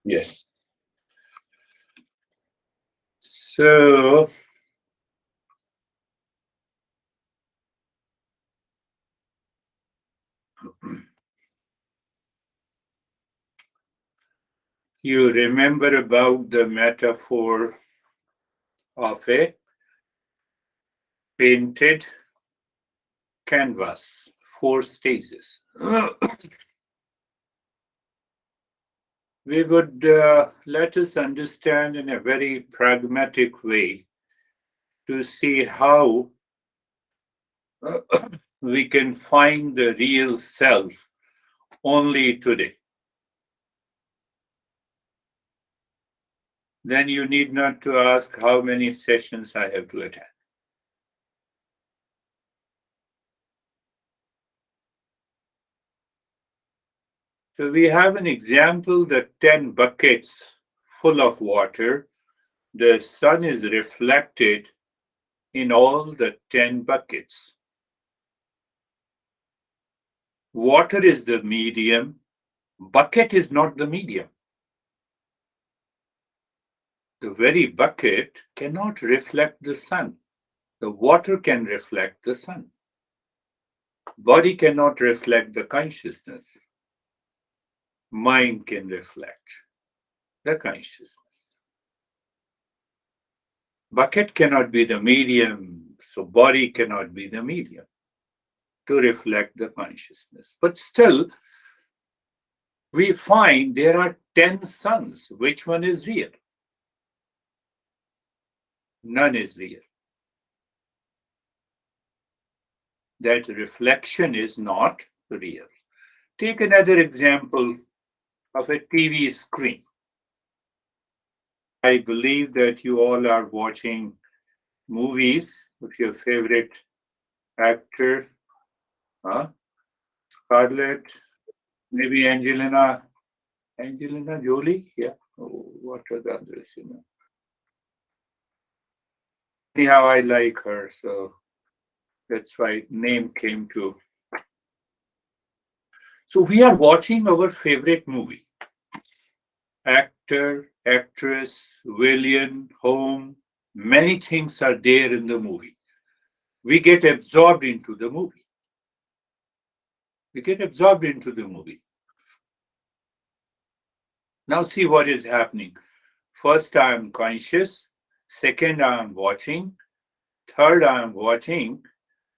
Yes. So you remember about the metaphor of a painted canvas, four stages. We would let us understand in a very pragmatic way to see how we can find the real self only today. Then you need not to ask how many sessions I have to attend. So we have an example that 10 buckets full of water, the sun is reflected in all the 10 buckets. Water is the medium, bucket is not the medium. The very bucket cannot reflect the sun. The water can reflect the sun. Body cannot reflect the consciousness. Mind can reflect the consciousness. Bucket cannot be the medium, so body cannot be the medium to reflect the consciousness. But still, we find there are 10 suns. Which one is real? None is real. That reflection is not real. Take another example of a TV screen. I believe that you all are watching movies with your favorite actor, Scarlett, maybe Angelina Jolie. Yeah. Oh, what are the others? Anyhow, I like her, so that's why name came to. So we are watching our favorite movie. Actor, actress, villain, home, many things are there in the movie. We get absorbed into the movie. We get absorbed into the movie. Now see what is happening. First, I am conscious. Second, I am watching. Third, I am watching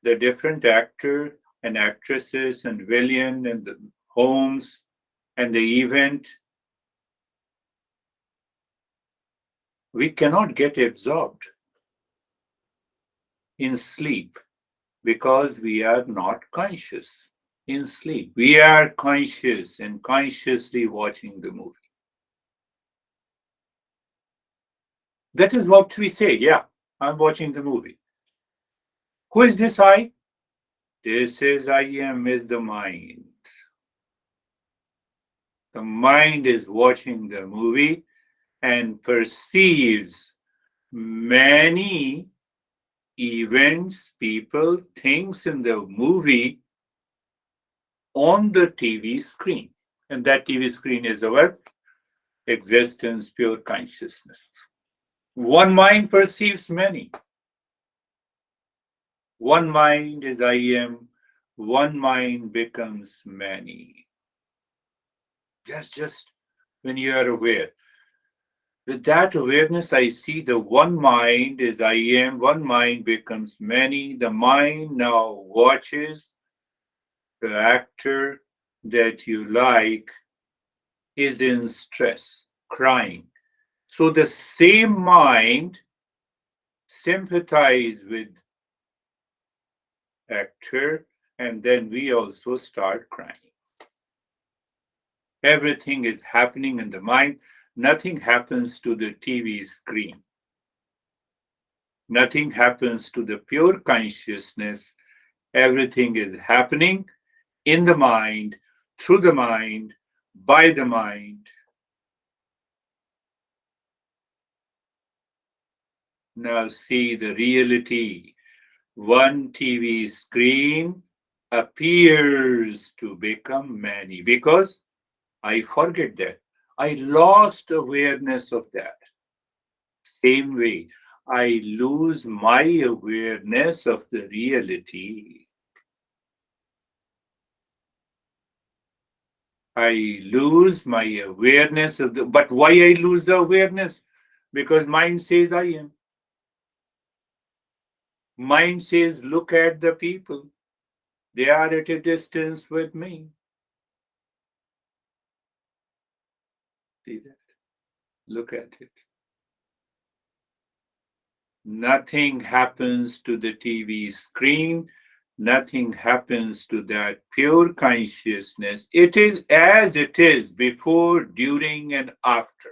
the different actor and actresses and villain and the homes and the event. We cannot get absorbed in sleep because we are not conscious in sleep. We are conscious and consciously watching the movie. That is what we say. Yeah, I'm watching the movie. Who is this I? This is I am is the mind. The mind is watching the movie and perceives many events, people, things in the movie on the TV screen. And that TV screen is our existence, pure consciousness. One mind perceives many. One mind is I am. One mind becomes many. Just when you are aware. With that awareness, I see the one mind is I am, one mind becomes many. The mind now watches the actor that you like is in stress, crying. So the same mind sympathize with actor, and then we also start crying. Everything is happening in the mind. Nothing happens to the TV screen. Nothing happens to the pure consciousness. Everything is happening in the mind, through the mind, by the mind. Now see the reality. One TV screen appears to become many because I forget that. I lost awareness of that. Same way, I lose my awareness of the reality. I lose my awareness of the, but why I lose the awareness? Because mind says I am. Mind says, look at the people. They are at a distance with me. See that? Look at it. Nothing happens to the TV screen. Nothing happens to that pure consciousness. It is as it is before, during, and after.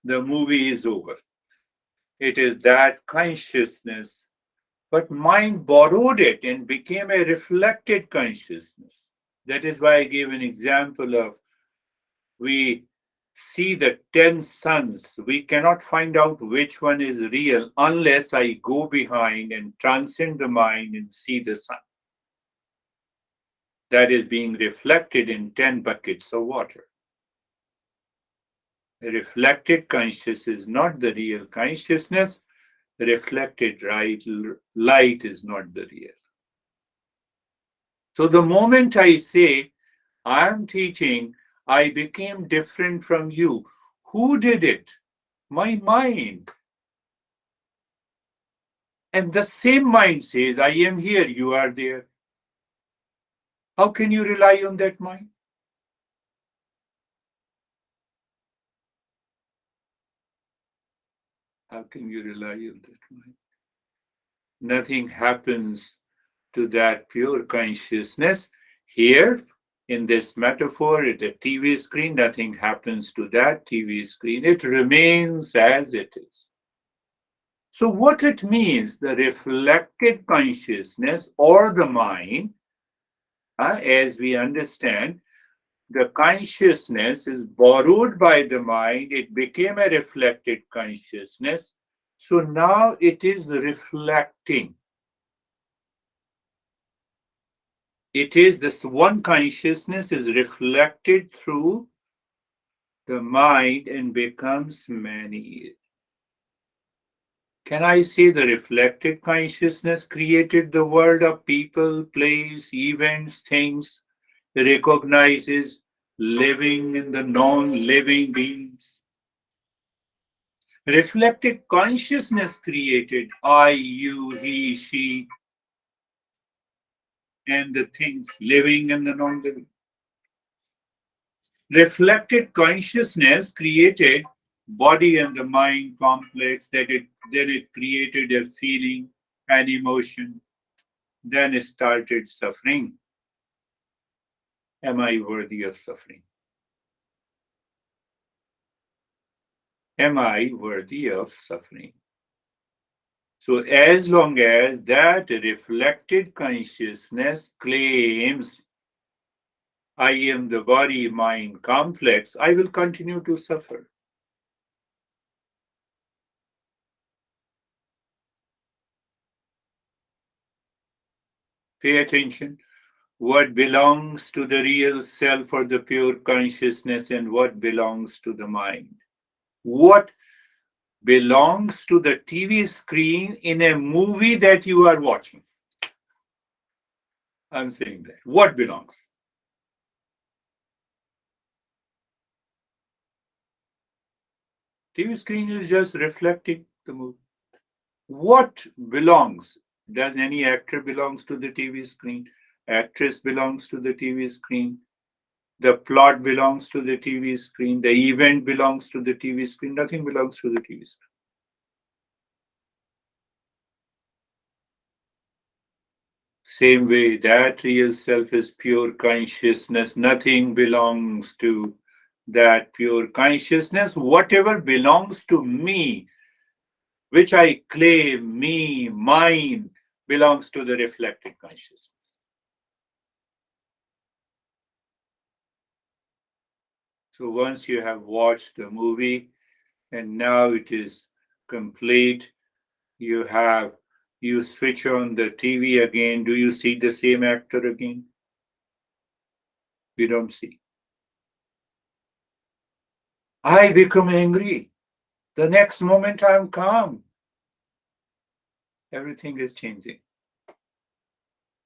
The movie is over. It is that consciousness. But mind borrowed it and became a reflected consciousness. That is why I gave an example of we see the 10 suns. We cannot find out which one is real unless I go behind and transcend the mind and see the sun that is being reflected in 10 buckets of water. A reflected consciousness is not the real consciousness. Reflected light is not the real. So the moment I say, I am teaching, I became different from you. Who did it? My mind. And the same mind says, I am here, you are there. How can you rely on that mind? How can you rely on that mind? Nothing happens to that pure consciousness. Here, in this metaphor, at the TV screen, nothing happens to that TV screen. It remains as it is. So, what it means, the reflected consciousness or the mind, as we understand, the consciousness is borrowed by the mind, it became a reflected consciousness. So now it is reflecting. It is this one consciousness is reflected through the mind and becomes many. Can I say the reflected consciousness created the world of people, place, events, things, recognizes living and the non-living beings? Reflected consciousness created I, you, he, she, and the things living and the non-living. Reflected consciousness created body and the mind complex, then it created a feeling and emotion, then it started suffering. Am I worthy of suffering? Am I worthy of suffering? So as long as that reflected consciousness claims I am the body mind complex, I will continue to suffer. Pay attention. What belongs to the real self or the pure consciousness and what belongs to the mind? What belongs to the TV screen in a movie that you are watching? I'm saying that. What belongs? TV screen is just reflecting the movie. What belongs? Does any actor belongs to the TV screen? Actress belongs to the TV screen. The plot belongs to the TV screen. The event belongs to the TV screen. Nothing belongs to the TV screen. Same way, that real self is pure consciousness. Nothing belongs to that pure consciousness. Whatever belongs to me, which I claim me, mine, belongs to the reflected consciousness. So once you have watched the movie and now it is complete, you switch on the TV again. Do you see the same actor again? We don't see. I become angry. The next moment I'm calm. Everything is changing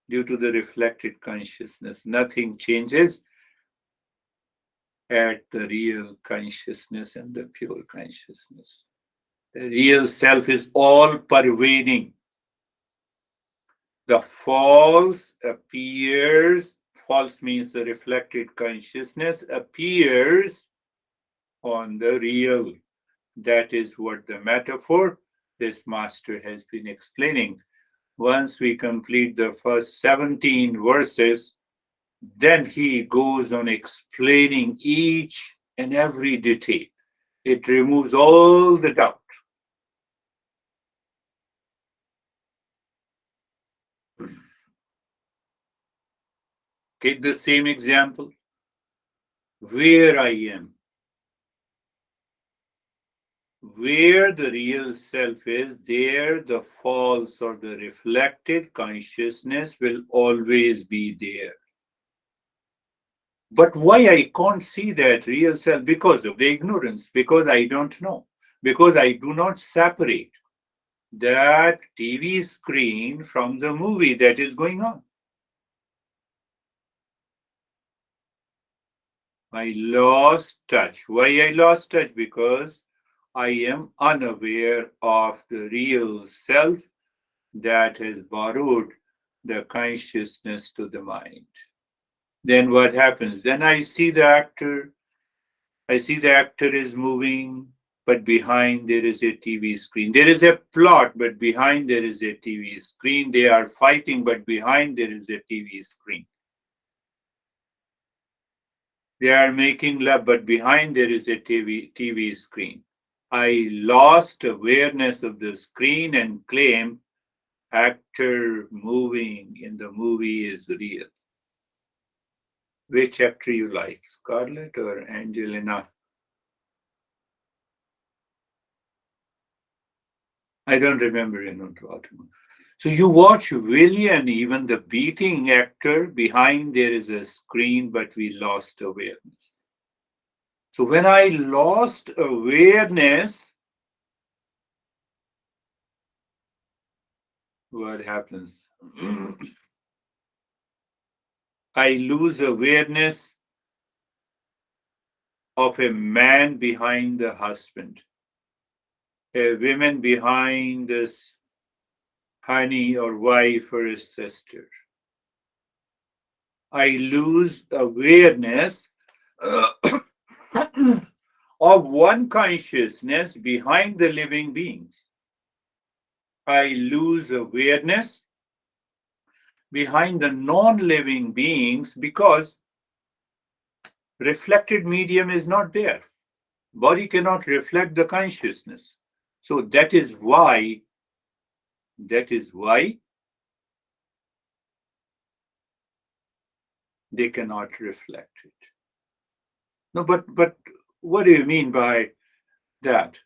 due to the reflected consciousness. Nothing changes at the real consciousness and the pure consciousness. The real self is all pervading. The false means the reflected consciousness appears on the real. That is what the metaphor this master has been explaining. Once we complete the first 17 verses, then he goes on explaining each and every detail. It removes all the doubt. Take the same example. Where I am, where the real self is, there the false or the reflected consciousness will always be there. But why I can't see that real self? Because of the ignorance, because I don't know, because I do not separate that TV screen from the movie that is going on. I lost touch. Why I lost touch? Because I am unaware of the real self that has borrowed the consciousness to the mind. Then what happens? Then I see the actor. I see the actor is moving, but behind there is a TV screen. There is a plot, but behind there is a TV screen. They are fighting, but behind there is a TV screen. They are making love, but behind there is a TV screen. I lost awareness of the screen and claim actor moving in the movie is real. Which actor you like, Scarlett or Angelina? I don't remember Baltimore. So you watch Willie and even the beating actor, behind there is a screen, but we lost awareness. So when I lost awareness, what happens? I lose awareness of a man behind the husband, a woman behind this honey or wife or a sister. I lose awareness of one consciousness behind the living beings. I lose awareness behind the non-living beings because reflected medium is not there. Body cannot reflect the consciousness. So that is why they cannot reflect it. No, but what do you mean by that?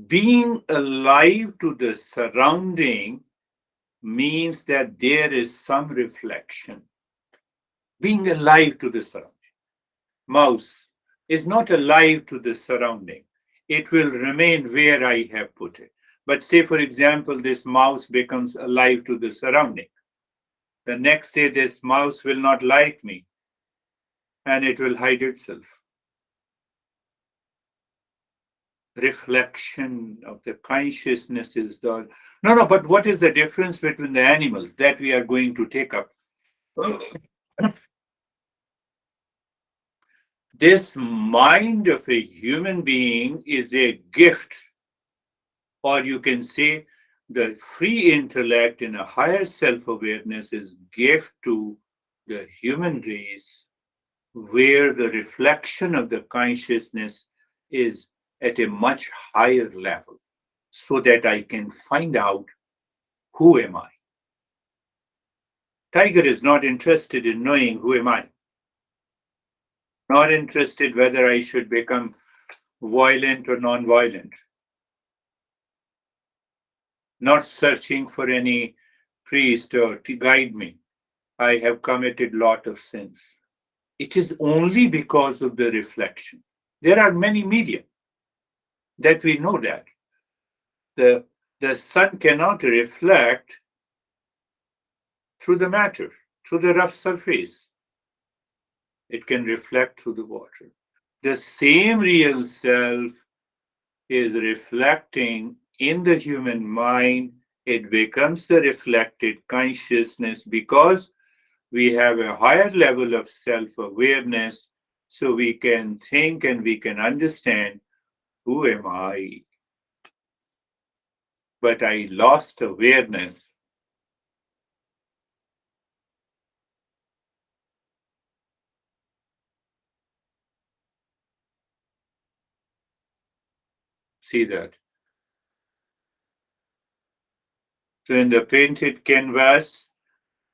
Being alive to the surrounding means that there is some reflection. Being alive to the surrounding. Mouse is not alive to the surrounding. It will remain where I have put it. But say, for example, this mouse becomes alive to the surrounding. The next day, this mouse will not like me and it will hide itself. Reflection of the consciousness is the. No, but what is the difference between the animals that we are going to take up? This mind of a human being is a gift, or you can say the free intellect in a higher self-awareness is gift to the human race, where the reflection of the consciousness is at a much higher level, so that I can find out who am I. Tiger is not interested in knowing who am I. Not interested whether I should become violent or non-violent. Not searching for any priest or to guide me. I have committed lot of sins. It is only because of the reflection. There are many media that we know that. The, the sun cannot reflect through the matter, through the rough surface. It can reflect through the water. The same real self is reflecting in the human mind. It becomes the reflected consciousness because we have a higher level of self awareness, so we can think and we can understand, who am I? But I lost awareness. See that? So in the painted canvas,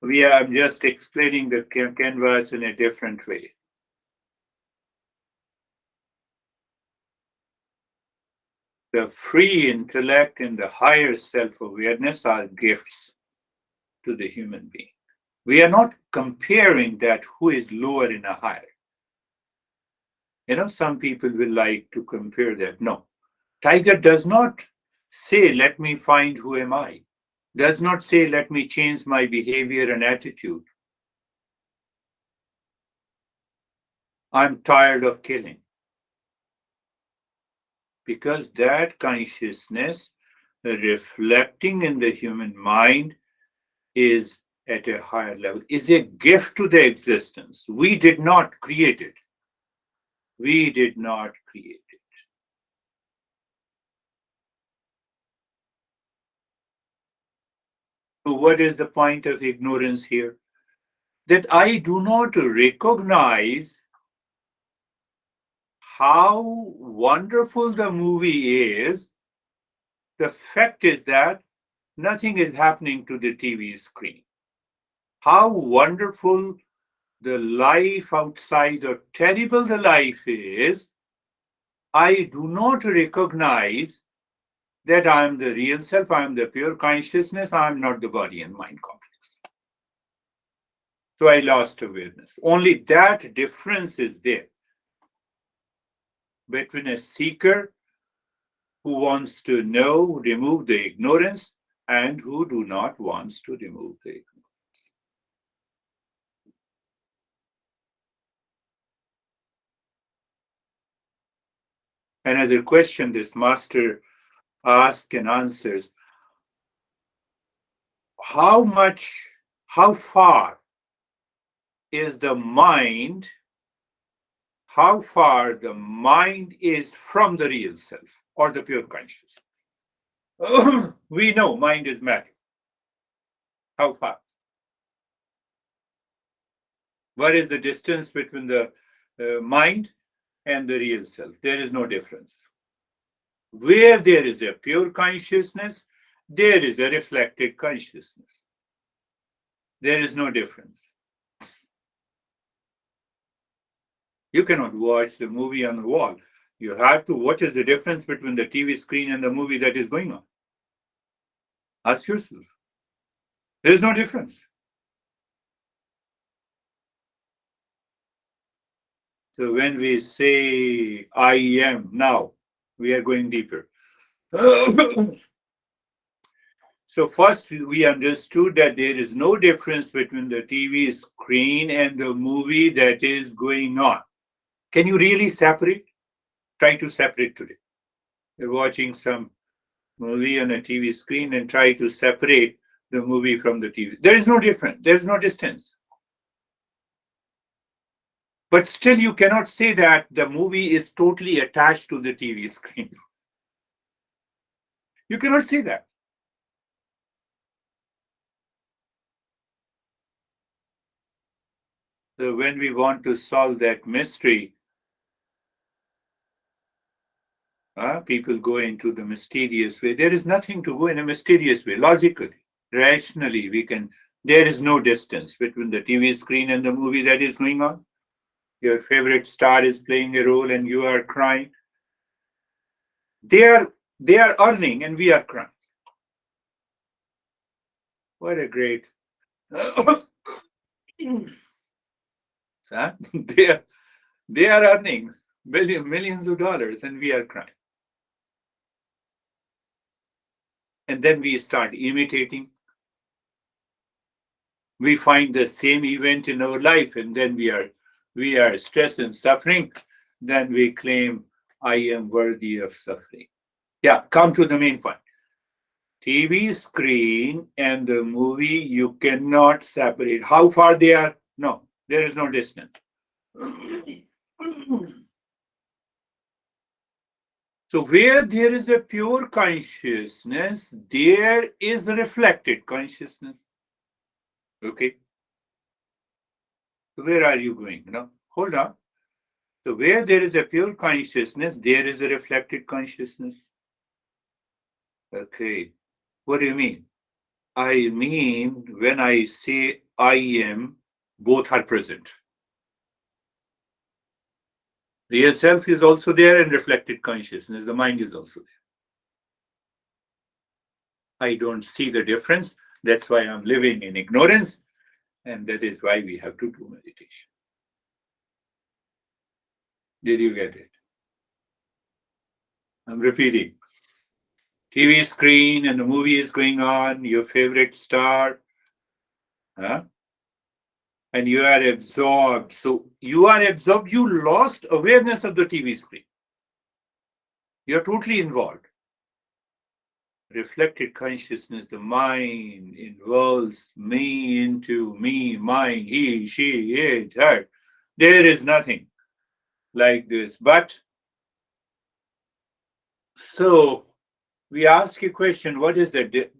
I'm just explaining the canvas in a different way. The free intellect and the higher self awareness are gifts to the human being. We are not comparing that who is lower and a higher. Some people will like to compare that. No. Tiger does not say, let me find who am I. Does not say, let me change my behavior and attitude. I'm tired of killing. Because that consciousness reflecting in the human mind is at a higher level, is a gift to the existence. We did not create it. We did not create it. So, what is the point of ignorance here? That I do not recognize how wonderful the movie is. The fact is that nothing is happening to the TV screen. How wonderful the life outside or terrible the life is, I do not recognize that I am the real self, I am the pure consciousness, I am not the body and mind complex. So I lost awareness. Only that difference is there between a seeker who wants to know, remove the ignorance, and who do not want to remove the ignorance. Another question this master asks and answers: how far is the mind, how far the mind is from the real self or the pure consciousness? We know mind is matter. How far? What is the distance between the mind and the real self? There is no difference. Where there is a pure consciousness, there is a reflected consciousness. There is no difference. You cannot watch the movie on the wall. You have to. What is the difference between the TV screen and the movie that is going on? Ask yourself. There is no difference. So when we say I am, now we are going deeper. So first we understood that there is no difference between the TV screen and the movie that is going on. Can you really separate? Try to separate today. You're watching some movie on a TV screen and try to separate the movie from the TV. There is no difference. There is no distance. But still, you cannot say that the movie is totally attached to the TV screen. You cannot say that. So when we want to solve that mystery, people go into the mysterious way. There is nothing to go in a mysterious way. Logically, rationally, there is no distance between the TV screen and the movie that is going on. Your favorite star is playing a role and you are crying. They are earning and we are crying. What a great Huh? They are earning millions of dollars and we are crying. And then we start imitating. We find the same event in our life and then we are stressed and suffering. Then we claim, I am worthy of suffering. Yeah, come to the main point. TV screen and the movie, you cannot separate. How far they are? No, there is no distance. So where there is a pure consciousness, there is a reflected consciousness. Okay. So where are you going? No, hold on. So where there is a pure consciousness, there is a reflected consciousness. Okay. What do you mean? I mean, when I say I am, both are present. Real self is also there and reflected consciousness. The mind is also there. I don't see the difference. That's why I'm living in ignorance. And that is why we have to do meditation. Did you get it? I'm repeating. TV screen and the movie is going on, your favorite star, huh? And you are absorbed. So you are absorbed, you lost awareness of the TV screen. You're totally involved. Reflected consciousness, the mind involves me into me, mine, he, she, it, her. There is nothing like this. But so we ask a question, what is that?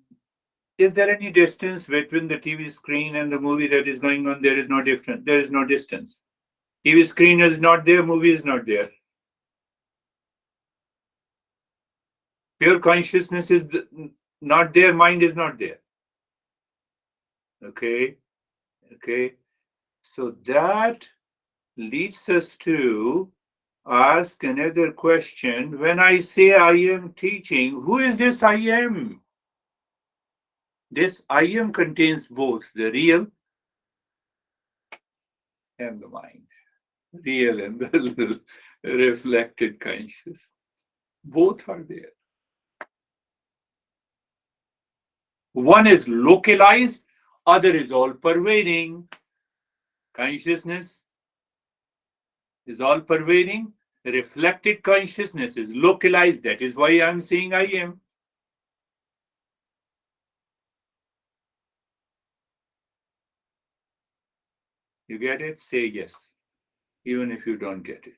Is there any distance between the TV screen and the movie that is going on? There is no difference. There is no distance. TV screen is not there, movie is not there. Pure consciousness is not there, mind is not there. Okay, okay. So that leads us to ask another question. When I say I am teaching, who is this I am? This I am contains both the real and the mind. Real and the reflected consciousness. Both are there. One is localized, other is all pervading. Consciousness is all pervading. Reflected consciousness is localized. That is why I'm saying I am. You get it? Say yes, even if you don't get it.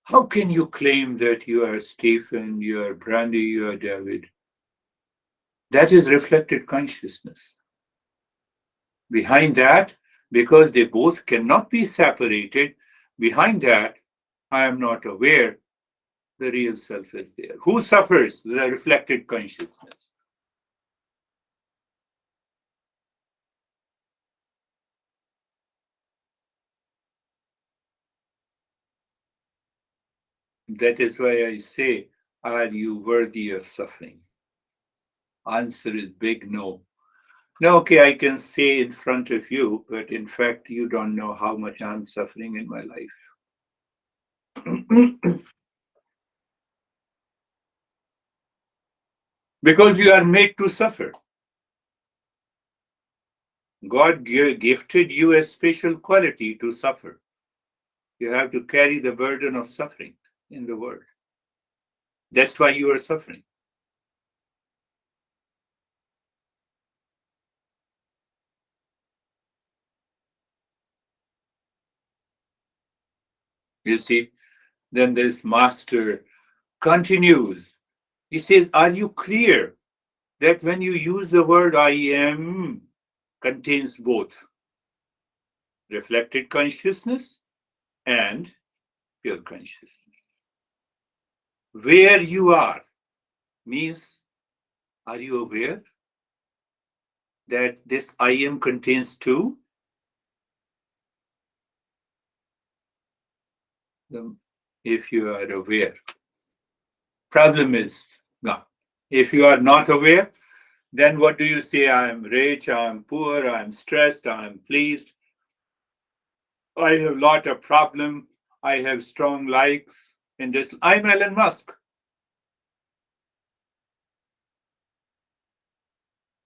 How can you claim that you are Stephen, you are Brandy, you are David? That is reflected consciousness. Behind that, because they both cannot be separated, behind that, I am not aware the real self is there. Who suffers? The reflected consciousness. That is why I say, are you worthy of suffering? Answer is big no. No, okay, I can say in front of you, but in fact, you don't know how much I'm suffering in my life. Because you are made to suffer. God gifted you a special quality to suffer. You have to carry the burden of suffering in the world. That's why you are suffering. You see, then this master continues. He says, are you clear that when you use the word I am, contains both reflected consciousness and pure consciousness? Where you are means, are you aware that this I am contains two? If you are aware, problem is gone. If you are not aware, Then what do you say? I'm rich, I'm poor, I'm stressed, I'm pleased, I have a lot of problem, I have strong likes in this. I'm Elon Musk.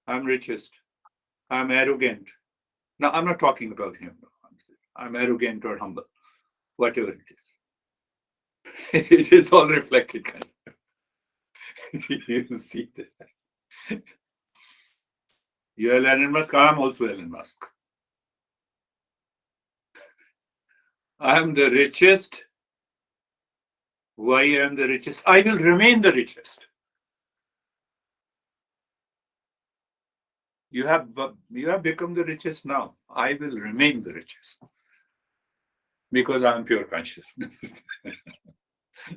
I'm richest. I'm arrogant. Now, I'm not talking about him. I'm arrogant or humble, whatever it is. It is all reflected. Kind of. You see that. You're Elon Musk. I'm also Elon Musk. I'm the richest. Why am the richest? I will remain the richest. You have become the richest now. I will remain the richest because I'm pure consciousness.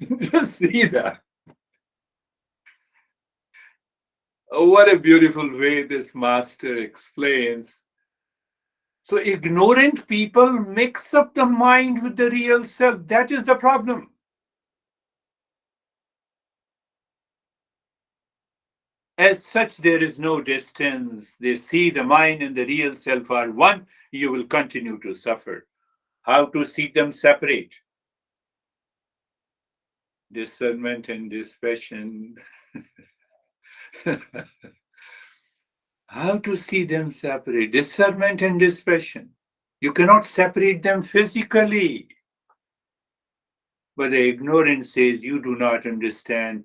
Just see that. Oh, what a beautiful way this master explains. So ignorant people mix up the mind with the real self. That is the problem. As such, there is no distance. They see the mind and the real self are one. You will continue to suffer. How to see them separate? Discernment and dispassion. How to see them separate? Discernment and dispassion. You cannot separate them physically. But the ignorance says, you do not understand.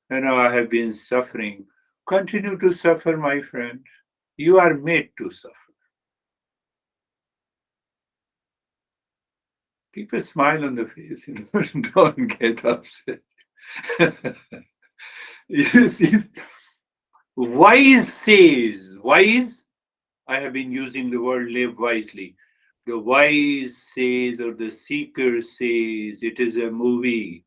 I have been suffering. Continue to suffer, my friend. You are made to suffer. Keep a smile on the face, don't get upset. You see, wise says, wise, I have been using the word live wisely. The wise says, or the seeker says, it is a movie.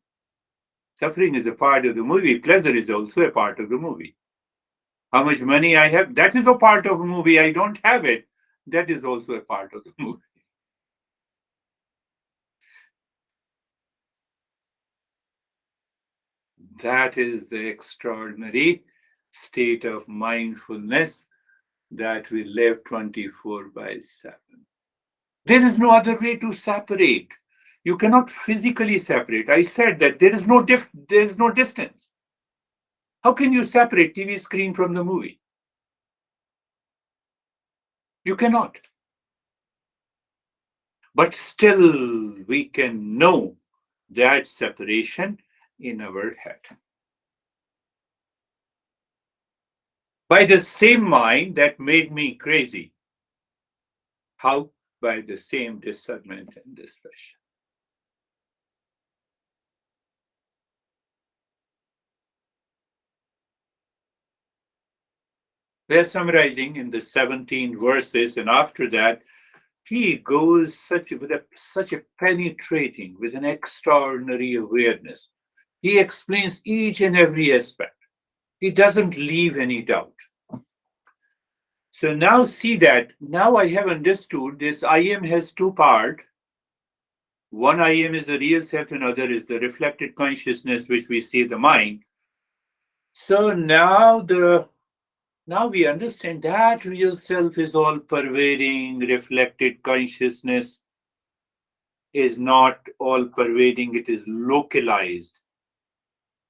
Suffering is a part of the movie. Pleasure is also a part of the movie. How much money I have, that is a part of a movie. I don't have it. That is also a part of the movie. That is the extraordinary state of mindfulness that we live 24/7. There is no other way to separate. You cannot physically separate. I said that there is no distance. How can you separate TV screen from the movie? You cannot. But still, we can know that separation in our head. By the same mind that made me crazy. How? By the same discernment and dispassion. We are summarizing in the 17 verses, and after that, he goes such a penetrating, with an extraordinary awareness. He explains each and every aspect. He doesn't leave any doubt. So now see that, now I have understood this I am has two parts. One I am is the real self, and other is the reflected consciousness, which we see the mind. So now we understand that real self is all pervading, reflected consciousness is not all pervading, it is localized.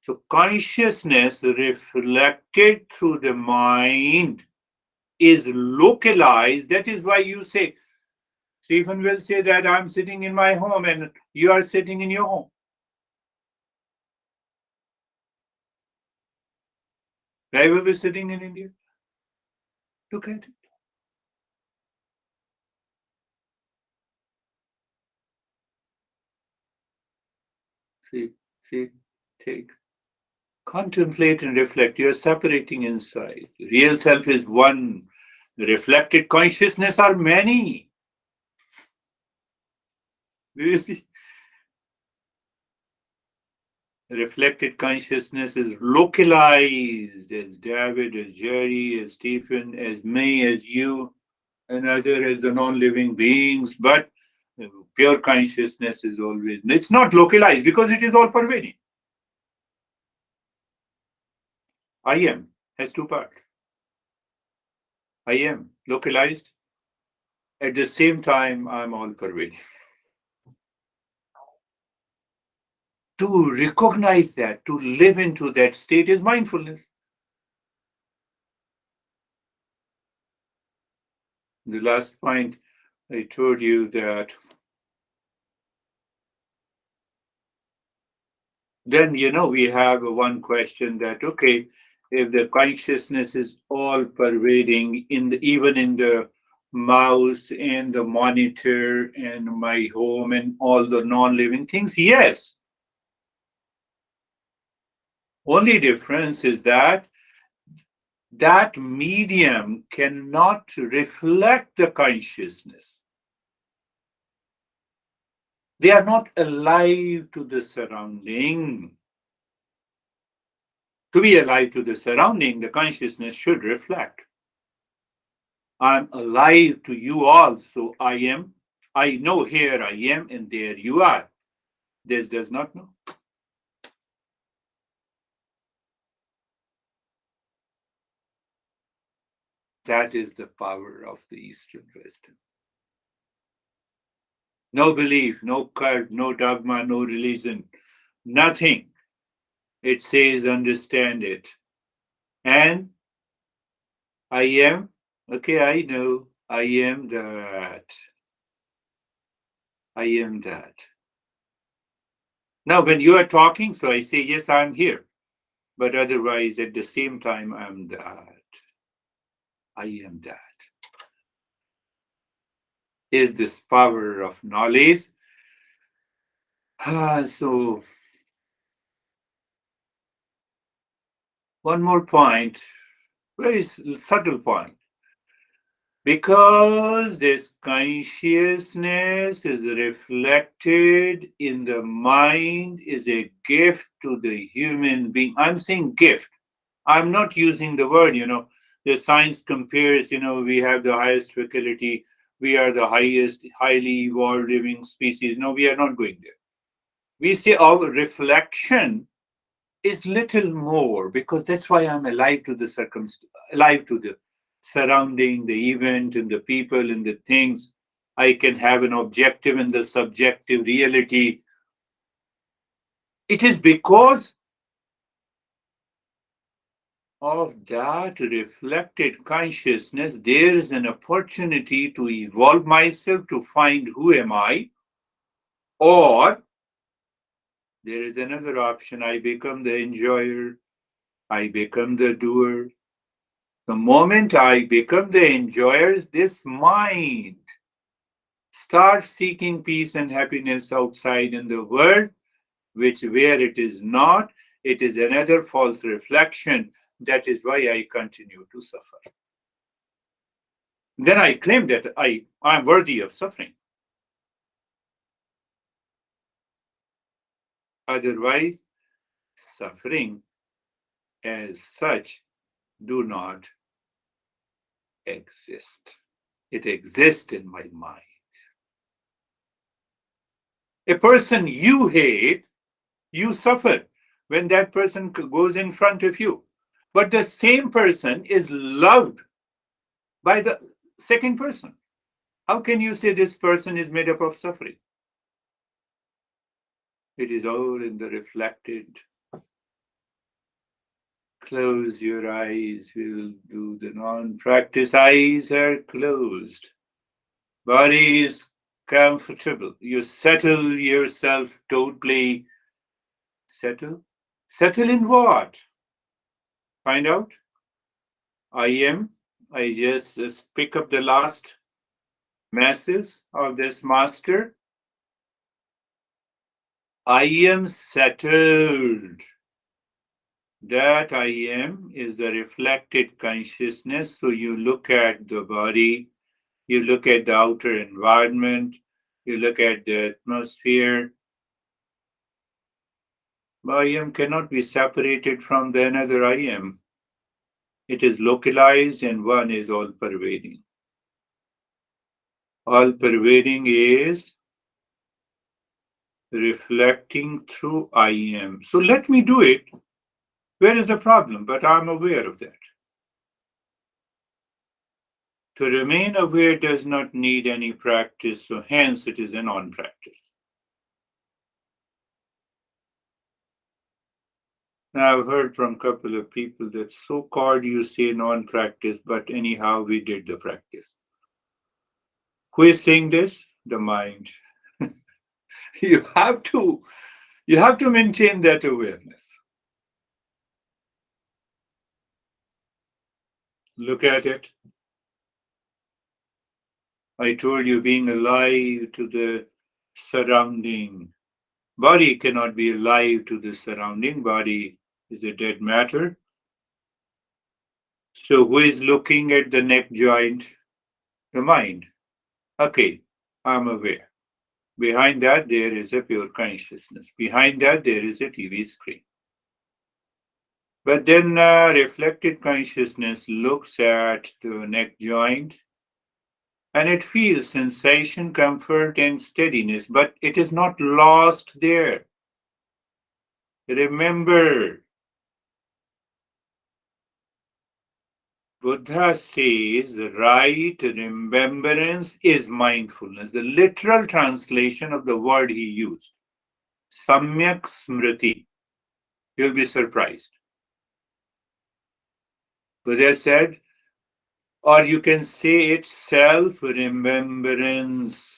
So consciousness reflected through the mind is localized. That is why you say, Stephen will say that I'm sitting in my home and you are sitting in your home. I will be sitting in India. Look at it. See, take. Contemplate and reflect. You're separating inside. Real self is one. The reflected consciousness are many. Do you see? Reflected consciousness is localized as David, as Jerry, as Stephen, as me, as you, and other as the non-living beings. But pure consciousness is always, it's not localized because it is all pervading. I am has two parts. I am localized. At the same time, I'm all pervading. To recognize that, to live into that state is mindfulness. The last point I told you that then, we have one question that, okay, if the consciousness is all pervading even in the mouse and the monitor and my home and all the non-living things, yes. Only difference is that that medium cannot reflect the consciousness. They are not alive to the surrounding. To be alive to the surrounding, the consciousness should reflect. I'm alive to you all, so I am. I know here I am, and there you are. This does not know. That is the power of the Eastern wisdom. No belief, no cult, no dogma, no religion, nothing. It says understand it. And I am, okay, I know, I am that. I am that. Now, when you are talking, so I say, yes, I'm here. But otherwise, at the same time, I'm that. I am that. Is this power of knowledge? So, one more point, very subtle point. Because this consciousness is reflected in the mind, is a gift to the human being. I'm saying gift. I'm not using the word, the science compares, we have the highest faculty, we are the highest, highly evolved living species. No, we are not going there. We say our reflection is little more because that's why I'm alive to the alive to the surrounding, the event, and the people and the things. I can have an objective and the subjective reality. It is because of that reflected consciousness, there is an opportunity to evolve myself to find who am I, or there is another option. I become the enjoyer, I become the doer. The moment I become the enjoyer, this mind starts seeking peace and happiness outside in the world, which where it is not, it is another false reflection. That is why I continue to suffer. Then I claim that I am worthy of suffering. Otherwise, suffering as such do not exist. It exists in my mind. A person you hate, you suffer when that person goes in front of you. But the same person is loved by the second person. How can you say this person is made up of suffering? It is all in the reflected. Close your eyes. We'll do the non-practice. Eyes are closed. Body is comfortable. You settle yourself totally. Settle? Settle in what? Find out. I am. I just pick up the last message of this master. I am settled. That I am is the reflected consciousness. So you look at the body, you look at the outer environment, you look at the atmosphere. I am cannot be separated from the another I am. It is localized and one is all pervading. All pervading is reflecting through I am. So let me do it. Where is the problem? But I'm aware of that. To remain aware does not need any practice, so hence it is a non-practice. Now, I've heard from a couple of people that so-called you say non-practice, but anyhow we did the practice. Who is saying this? The mind. you have to you have to maintain that awareness. Look at it. I told you being alive to the surrounding. Body cannot be alive to the surrounding. Body is a dead matter. So who is looking at the neck joint? The mind. Okay, I'm aware. Behind that, there is a pure consciousness. Behind that, there is a TV screen. But then reflected consciousness looks at the neck joint and it feels sensation, comfort, and steadiness, but it is not lost there. Remember, Buddha says the right remembrance is mindfulness. The literal translation of the word he used, Samyak Smriti. You'll be surprised. Buddha said, or you can say it's self-remembrance.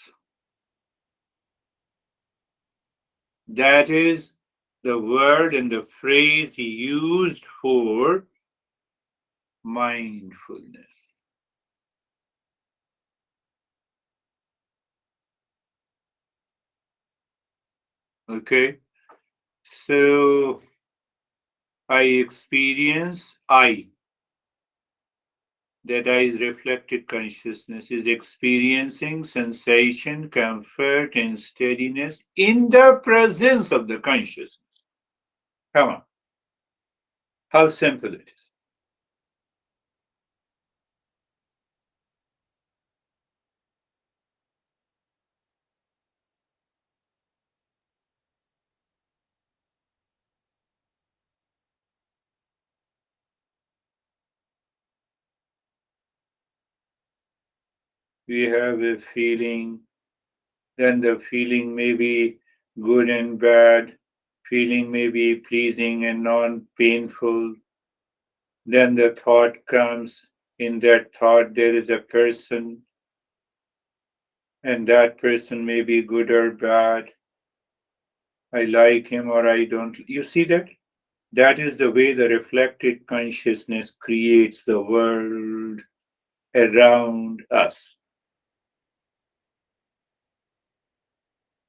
That is the word and the phrase he used for mindfulness. Okay? So I experience that I is reflected consciousness, is experiencing sensation, comfort, and steadiness in the presence of the consciousness. Come on. How simple it is. We have a feeling, then the feeling may be good and bad, feeling may be pleasing and non-painful. Then the thought comes, in that thought there is a person, and that person may be good or bad. I like him or I don't. You see that? That is the way the reflected consciousness creates the world around us.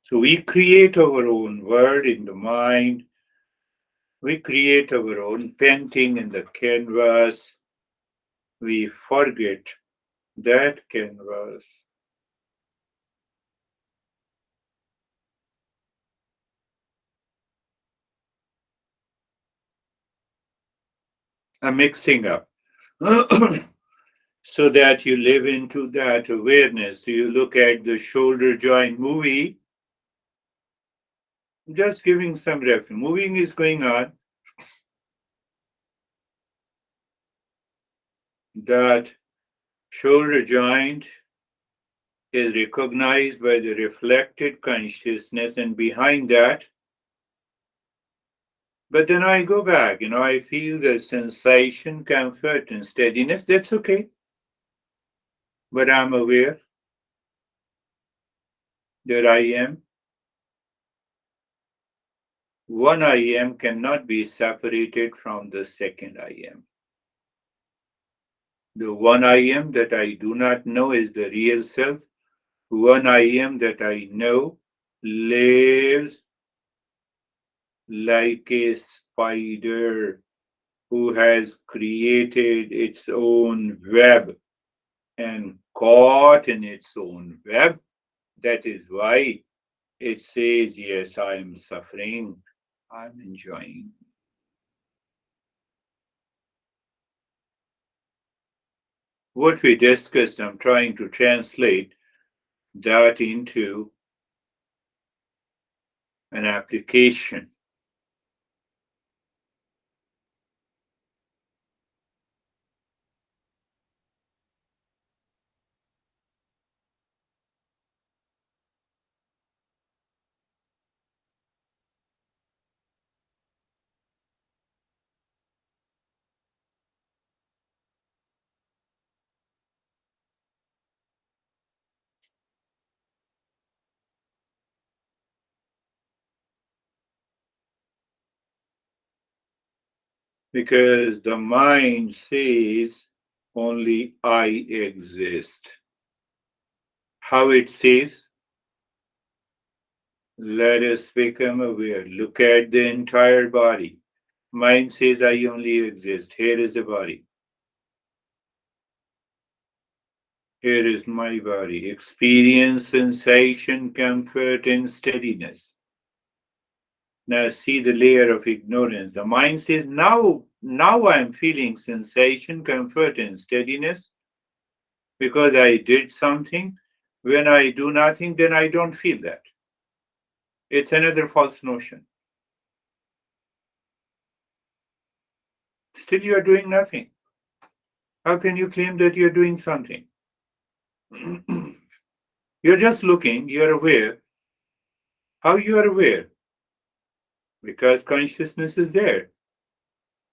So we create our own world in the mind. We create our own painting in the canvas. We forget that canvas. A mixing up. So that you live into that awareness. So you look at the shoulder joint movie, just giving some reference. Moving is going on. That shoulder joint is recognized by the reflected consciousness, and behind that, but then I go back, I feel the sensation, comfort, and steadiness. That's okay. But I'm aware that I am. One I am cannot be separated from the second I am. The one I am that I do not know is the real self. One I am that I know lives like a spider who has created its own web and caught in its own web. That is why it says, yes, I am suffering, I'm enjoying. What we discussed, I'm trying to translate that into an application. Because the mind says only I exist. How it says? Let us become aware. Look at the entire body. Mind says I only exist. Here is the body. Here is my body. Experience sensation, comfort, and steadiness. Now see the layer of ignorance. The mind says, now I'm feeling sensation, comfort, and steadiness because I did something. When I do nothing, then I don't feel that. It's another false notion. Still, you are doing nothing. How can you claim that you're doing something? You're just looking, you're aware. How you are aware? Because consciousness is there.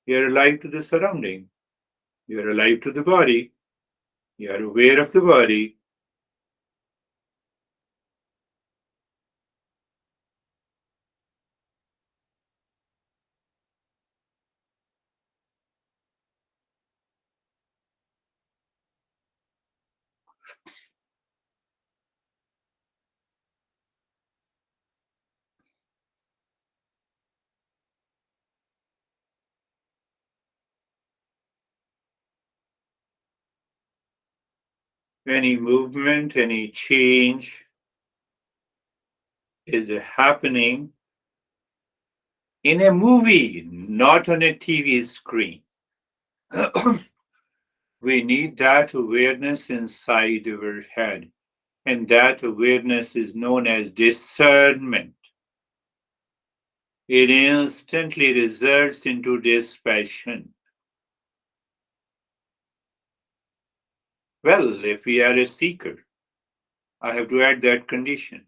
You're alive to the surrounding. You're alive to the body. You're aware of the body. Any movement, any change is happening in a movie, not on a TV screen. We need that awareness inside our head, and that awareness is known as discernment. It instantly results into dispassion. Well, if we are a seeker, I have to add that condition.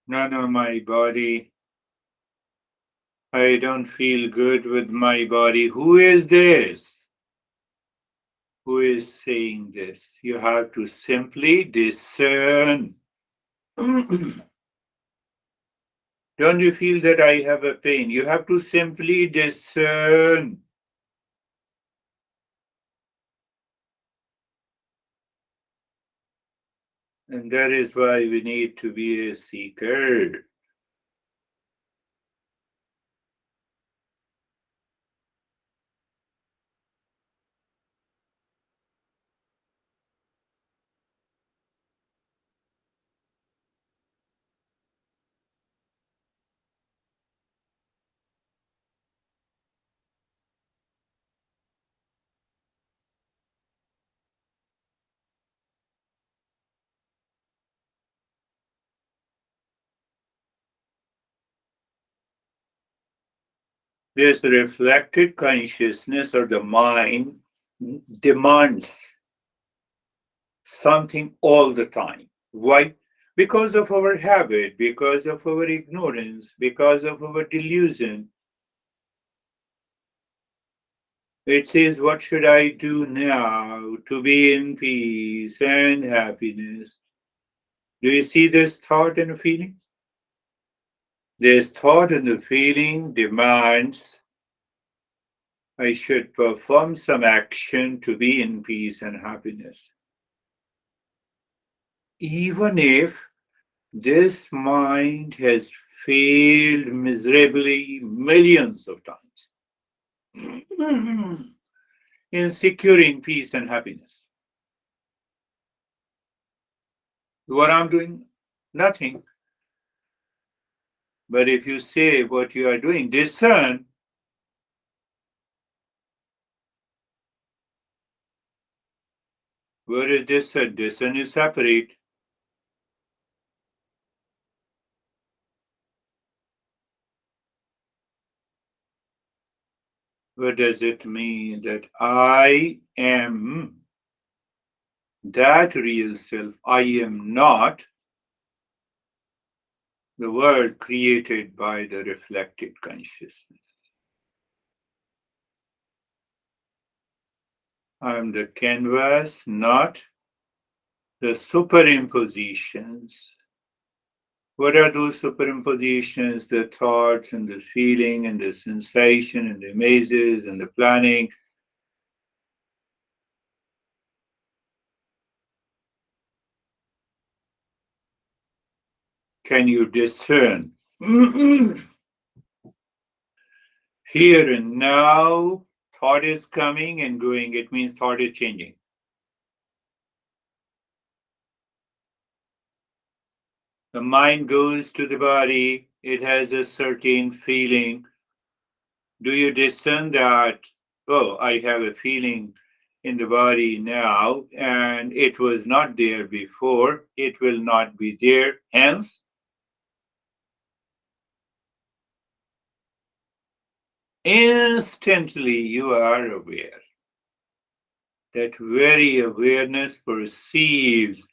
No, my body, I don't feel good with my body. Who is this? Who is saying this? You have to simply discern. Don't you feel that I have a pain? You have to simply discern. And that is why we need to be a seeker. This reflected consciousness or the mind demands something all the time. Why? Because of our habit, because of our ignorance, because of our delusion. It says, what should I do now to be in peace and happiness? Do you see this thought and feeling? This thought and the feeling demands I should perform some action to be in peace and happiness. Even if this mind has failed miserably millions of times in securing peace and happiness. What I'm doing? Nothing. But if you say what you are doing, discern, where is discern? Discern is separate. What does it mean that I am that real self? I am not the world created by the reflected consciousness. I am the canvas, not the superimpositions. What are those superimpositions? The thoughts and the feeling and the sensation and the images and the planning. Can you discern? Here and now, thought is coming and going. It means thought is changing. The mind goes to the body, it has a certain feeling. Do you discern that, oh, I have a feeling in the body now, and it was not there before, it will not be there, hence, instantly you are aware. That very awareness perceives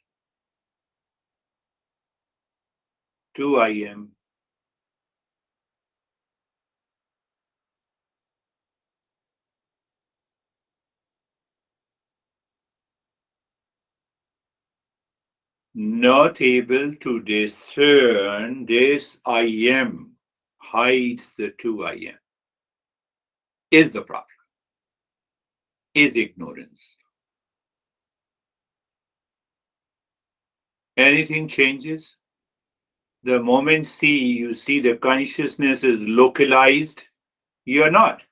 two I am. Not able to discern this I am hides the two I am. Is the problem. Is ignorance. Anything changes? The moment you see the consciousness is localized, you are not.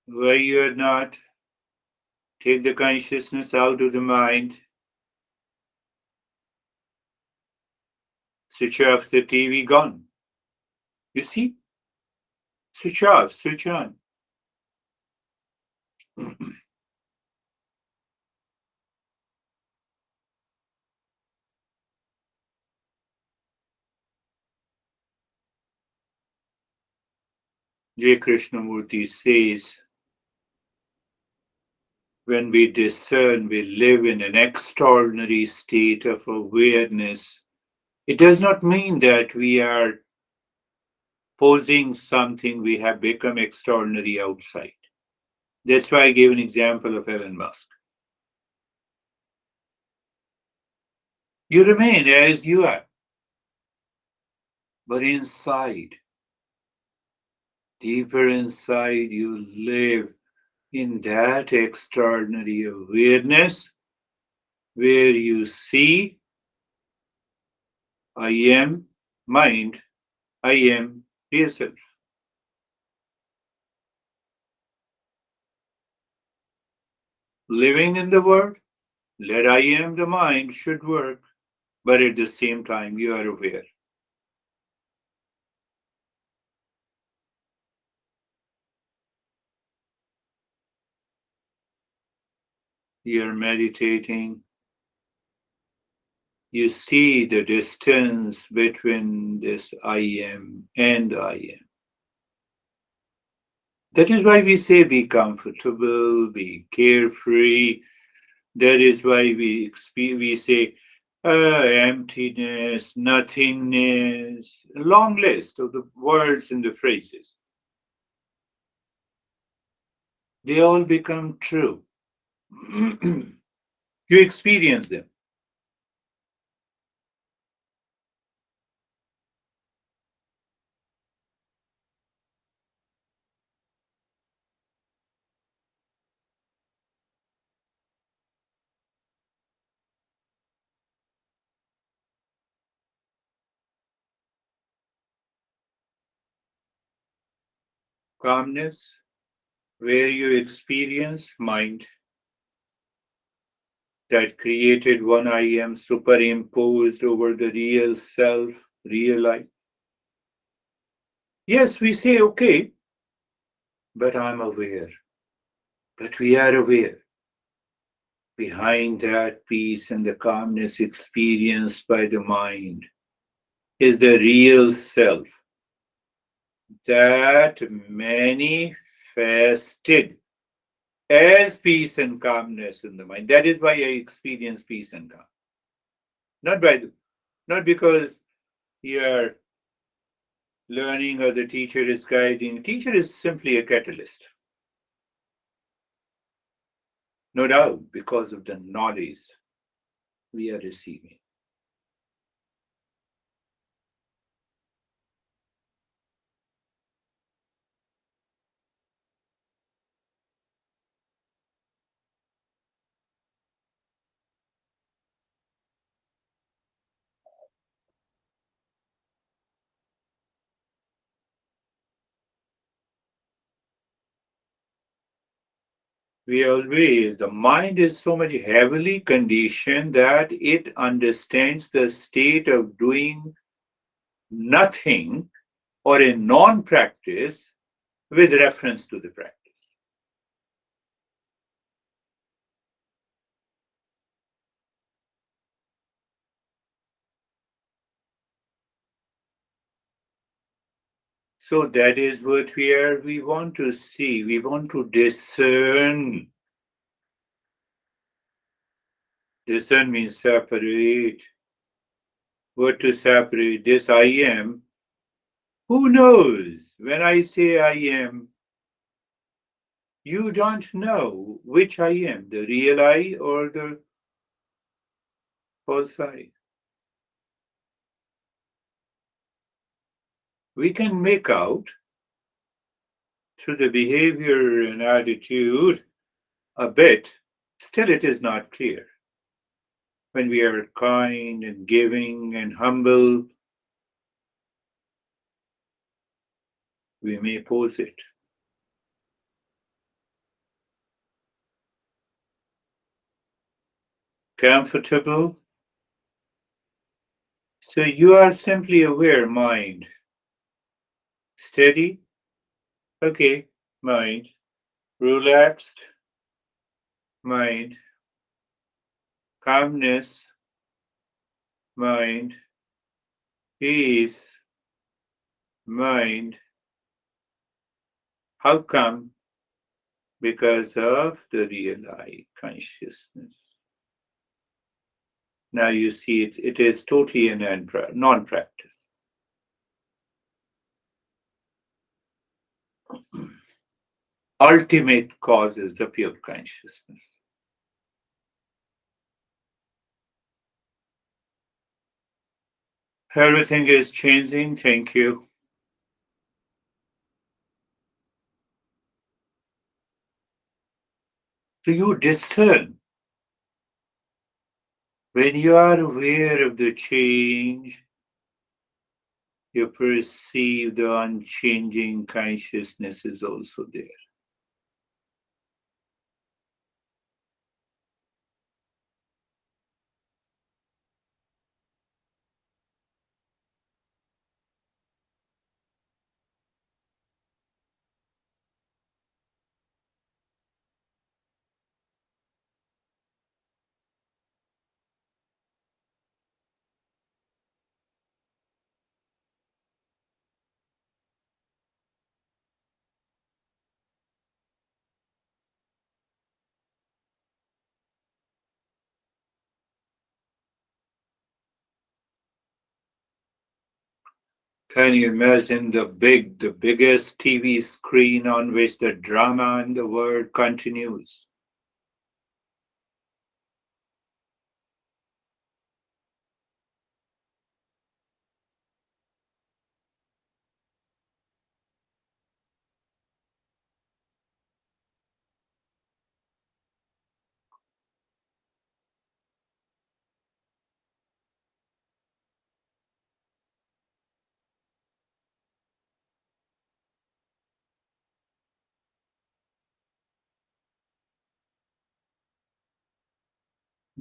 Where you are not, take the consciousness out of the mind, switch off the TV, gone. You see? Switch off, switch on. J. Krishnamurti says, when we discern, we live in an extraordinary state of awareness. It does not mean that we are posing something, we have become extraordinary outside. That's why I gave an example of Elon Musk. You remain as you are, but inside, deeper inside, you live in that extraordinary awareness where you see, I am mind, I am real self. Living in the world, let I am the mind should work, but at the same time, you are aware. You're meditating, you see the distance between this I am and I am. That is why we say be comfortable, be carefree. That is why we say emptiness, nothingness, a long list of the words and the phrases. They all become true. You experience them. Calmness, where you experience mind that created one I am superimposed over the real self, real I. Yes, we say, okay, but I'm aware. But we are aware. Behind that peace and the calmness experienced by the mind is the real self that manifested as peace and calmness in the mind. That is why I experience peace and calm. Not not because you are learning or the teacher is guiding. Teacher is simply a catalyst, no doubt, because of the knowledge we are receiving. The mind is so much heavily conditioned that it understands the state of doing nothing or a non practice with reference to the practice. So that is what we want to see. We want to discern. Discern means separate. What to separate? This I am. Who knows? When I say I am, you don't know which I am, the real I or the false I. We can make out through the behavior and attitude a bit, still it is not clear. When we are kind and giving and humble, we may pose it. Comfortable. So you are simply aware mind. Steady. Okay, mind. Relaxed. Mind. Calmness. Mind. Peace. Mind. How come? Because of the real I consciousness. Now you see it is totally a non practice. Ultimate cause is the pure consciousness. Everything is changing. Thank you. So you discern when you are aware of the change, you perceive the unchanging consciousness is also there. Can you imagine the biggest TV screen on which the drama in the world continues?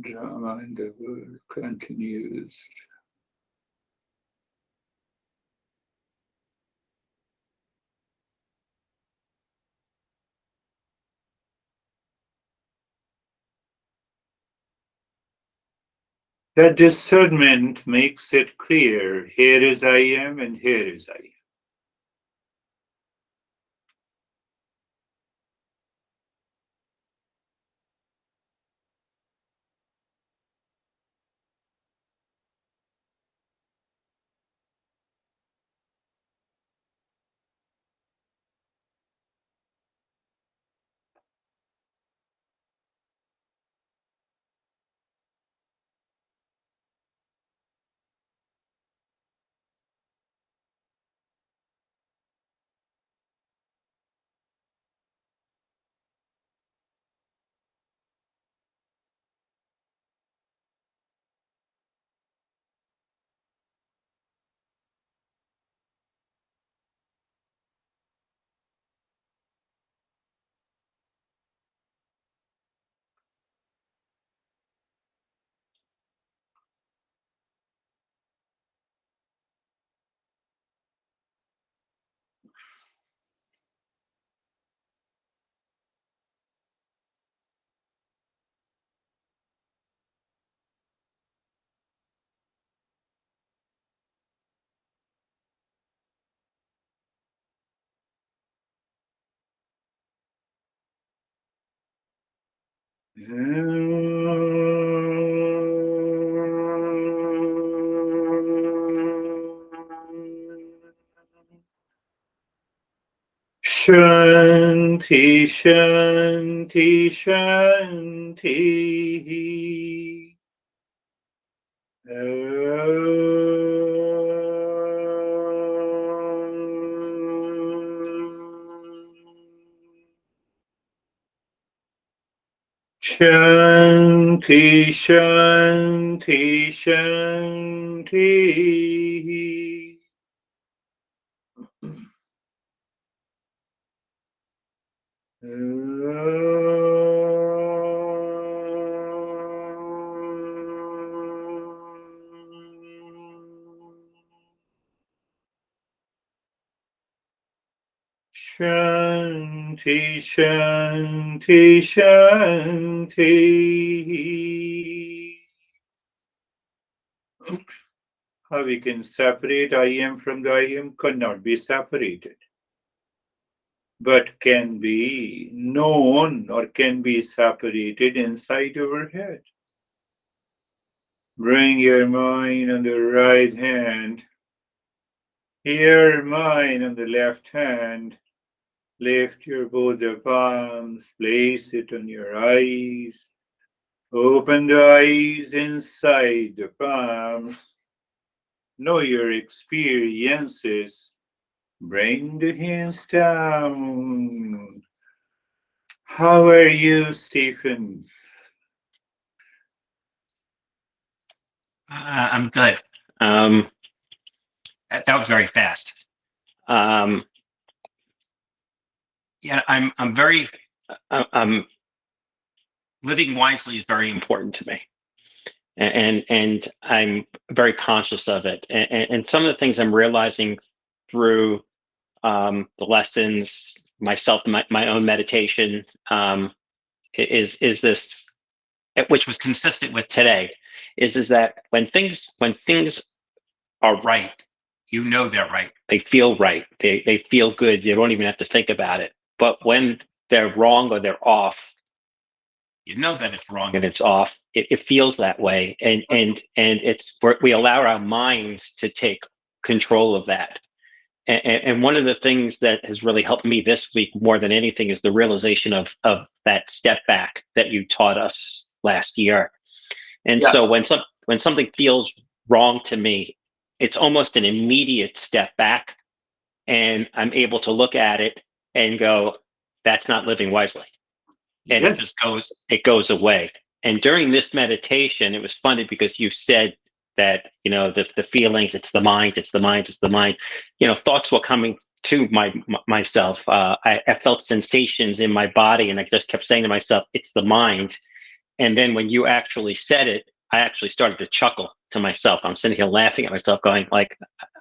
Drama in the world continues. That discernment makes it clear. Here is I am and here is I am. Shanti, Shanti, Shanti. Shanti, Shanti, Shanti. Shanti, Shanti, Shanti. How we can separate I am from the I am cannot be separated, but can be known or can be separated inside our head. Bring your mind on the right hand, your mind on the left hand. Lift your both the palms, place it on your eyes. Open the eyes inside the palms. Know your experiences. Bring the hands down. How are you, Stephen? I'm good. That was very fast. Yeah, I'm very. Living wisely is very important to me, and I'm very conscious of it. And some of the things I'm realizing through the lessons, myself, my own meditation, is this, which was consistent with today, is that when things are right, you know they're right. They feel right. They feel good. You don't even have to think about it. But when they're wrong or they're off, you know that it's wrong and it's off. It feels that way, and we allow our minds to take control of that. And one of the things that has really helped me this week more than anything is the realization of that step back that you taught us last year. And Yes. so when something feels wrong to me, it's almost an immediate step back, and I'm able to look at it and go, "That's not living wisely," and Yes. it goes away. And during this meditation, it was funny because you said that the feelings, it's the mind, it's the mind, it's the mind. Thoughts were coming to myself. I felt sensations in my body, and I just kept saying to myself, "It's the mind." And then when you actually said it, I actually started to chuckle to myself. I'm sitting here laughing at myself, going like,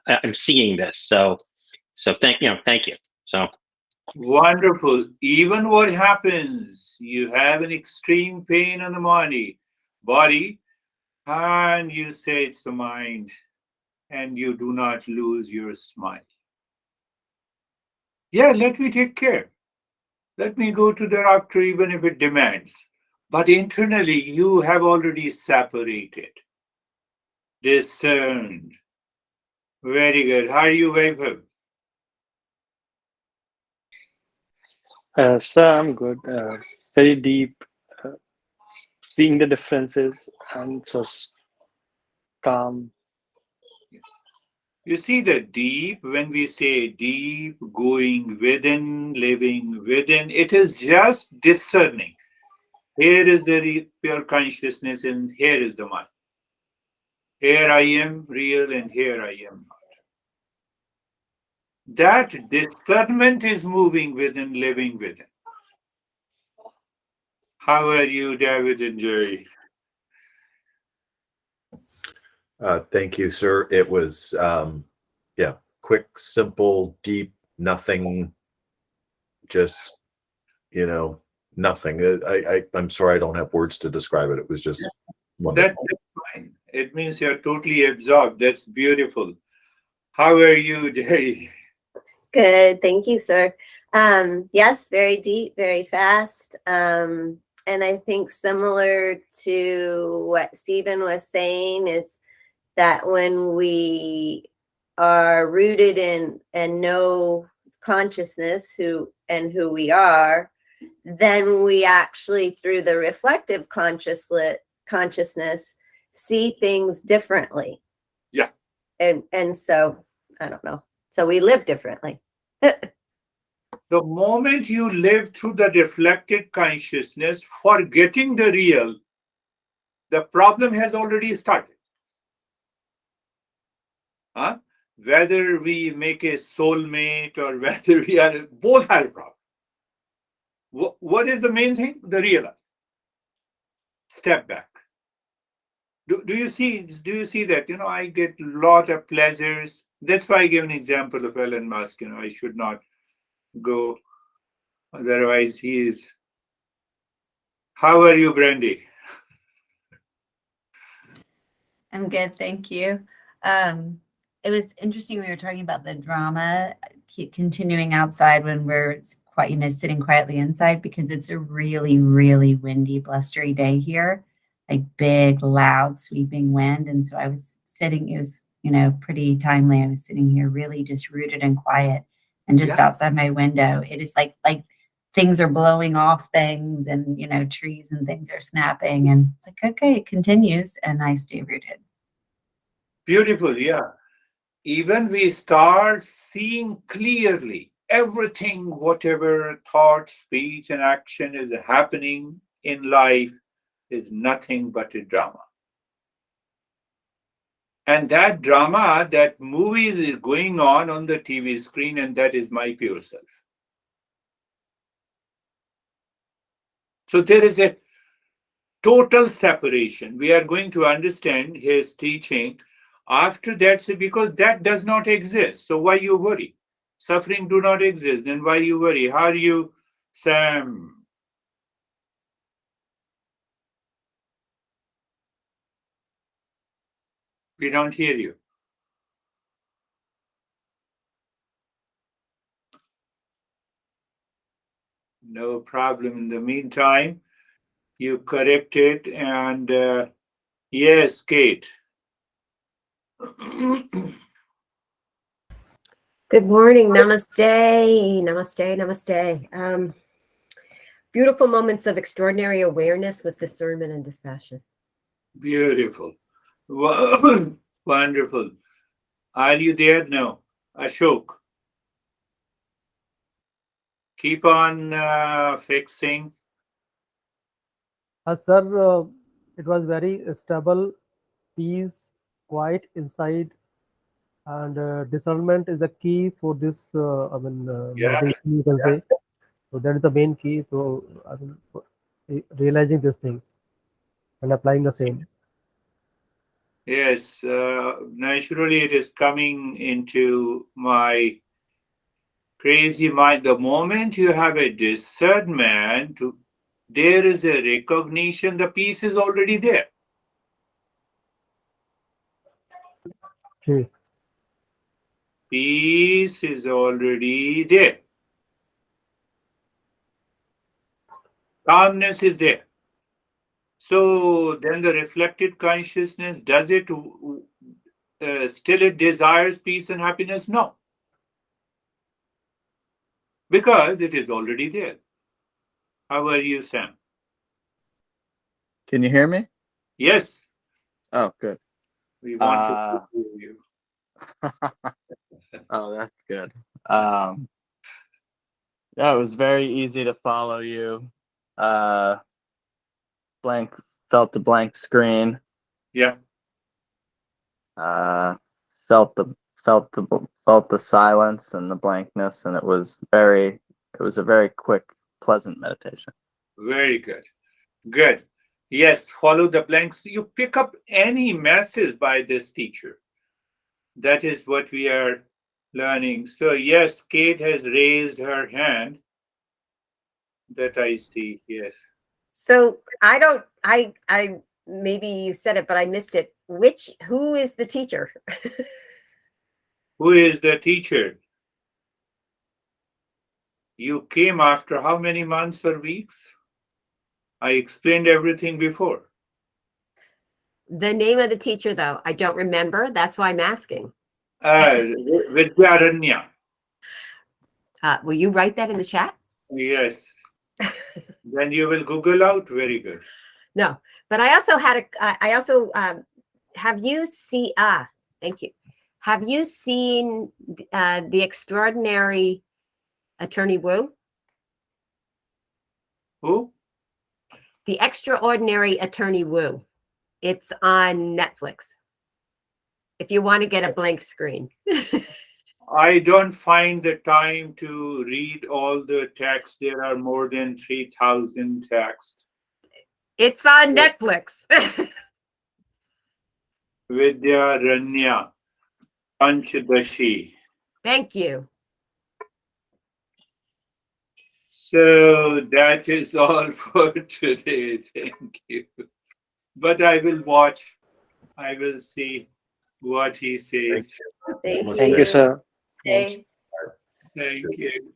I'm seeing this. So thank you. So Wonderful. Even what happens, you have an extreme pain on the body. And you say it's the mind, and you do not lose your smile. Yeah, let me take care. Let me go to the doctor even if it demands. But internally, you have already separated, discerned. Very good. How are you, Vaibhav? So I'm good. Very deep, uh, seeing the differences and just calm. You see the deep, when we say deep, going within, living within, it is just discerning. Here is the pure consciousness, and here is the mind. Here I am real, and here I am not. That discernment is moving within, living within. How are you, David and Jerry? Thank you, sir. It was, yeah, quick, simple, deep, nothing, just, nothing. I'm sorry, I don't have words to describe it. It was just wonderful. That's fine. It means you're totally absorbed. That's beautiful. How are you, Jerry? Good, thank you, sir. Yes, very deep, very fast. And I think similar to what Stephen was saying is that when we are rooted in and know consciousness who we are, then we actually through the reflective consciousness see things differently. Yeah. And so I don't know. So we live differently. The moment you live through the reflected consciousness, forgetting the real, the problem has already started. Huh? Whether we make a soulmate or whether we are, both are a problem. What is the main thing? The real. Step back. Do you see that? I get a lot of pleasures. That's why I gave an example of Elon Musk. I should not go, otherwise he is. How are you, Brandy? I'm good, thank you. It was interesting we were talking about the drama continuing outside when we're quite, sitting quietly inside, because it's a really, really windy, blustery day here, like big, loud, sweeping wind. And so I was sitting, it was, pretty timely. I was sitting here really just rooted and quiet, and just outside my window, it is like things are blowing off things, and, trees and things are snapping, and it's like, okay, it continues, and I stay rooted. Beautiful, yeah. Even we start seeing clearly everything, whatever thought, speech, and action is happening in life is nothing but a drama. And that drama, that movies is going on the TV screen, and that is my pure self. So there is a total separation. We are going to understand his teaching after that, because that does not exist. So why you worry? Suffering do not exist. Then why you worry? How are you, Sam? We don't hear you. No problem. In the meantime, you correct it. And yes, Kate. Good morning. Namaste. Namaste. Namaste. Beautiful moments of extraordinary awareness with discernment and dispassion. Beautiful. Wonderful. Are you there? No. Ashok. Keep on fixing. Sir, it was very stable, peace, quiet inside, and discernment is the key for this. Yeah. Meditation, you can say. So that is the main key to realizing this thing and applying the same. Yes, naturally it is coming into my crazy mind. The moment you have a discernment, there is a recognition, the peace is already there. Okay. Peace is already there. Calmness is there. So then the reflected consciousness, does it still it desires peace and happiness? No. Because it is already there. How are you, Sam? Can you hear me? Yes, Oh, good. we want to hear you. Oh, that's good. Yeah, it was very easy to follow you. Felt the blank screen. Yeah. Felt the silence and the blankness, and it was a very quick, pleasant meditation. Very good. Good. Yes, follow the blanks. You pick up any message by this teacher. That is what we are learning. So yes, Kate has raised her hand. That I see. Yes. So I maybe you said it, but I missed it. Who is the teacher? Who is the teacher? You came after how many months or weeks? I explained everything before. The name of the teacher, though, I don't remember. That's why I'm asking. Vidyaranya. Will you write that in the chat? Yes. Then you will Google out. Very good. No, but I also have you seen? Thank you. Have you seen The Extraordinary Attorney Wu? Who? The Extraordinary Attorney Wu. It's on Netflix. If you want to get a blank screen. I don't find the time to read all the texts. There are more than 3,000 texts. It's on Netflix. Vidyaranya Panchadashi. Thank you. So that is all for today. Thank you. But I will watch. I will see what he says. Thank Thank you, sir. Okay. Thank you.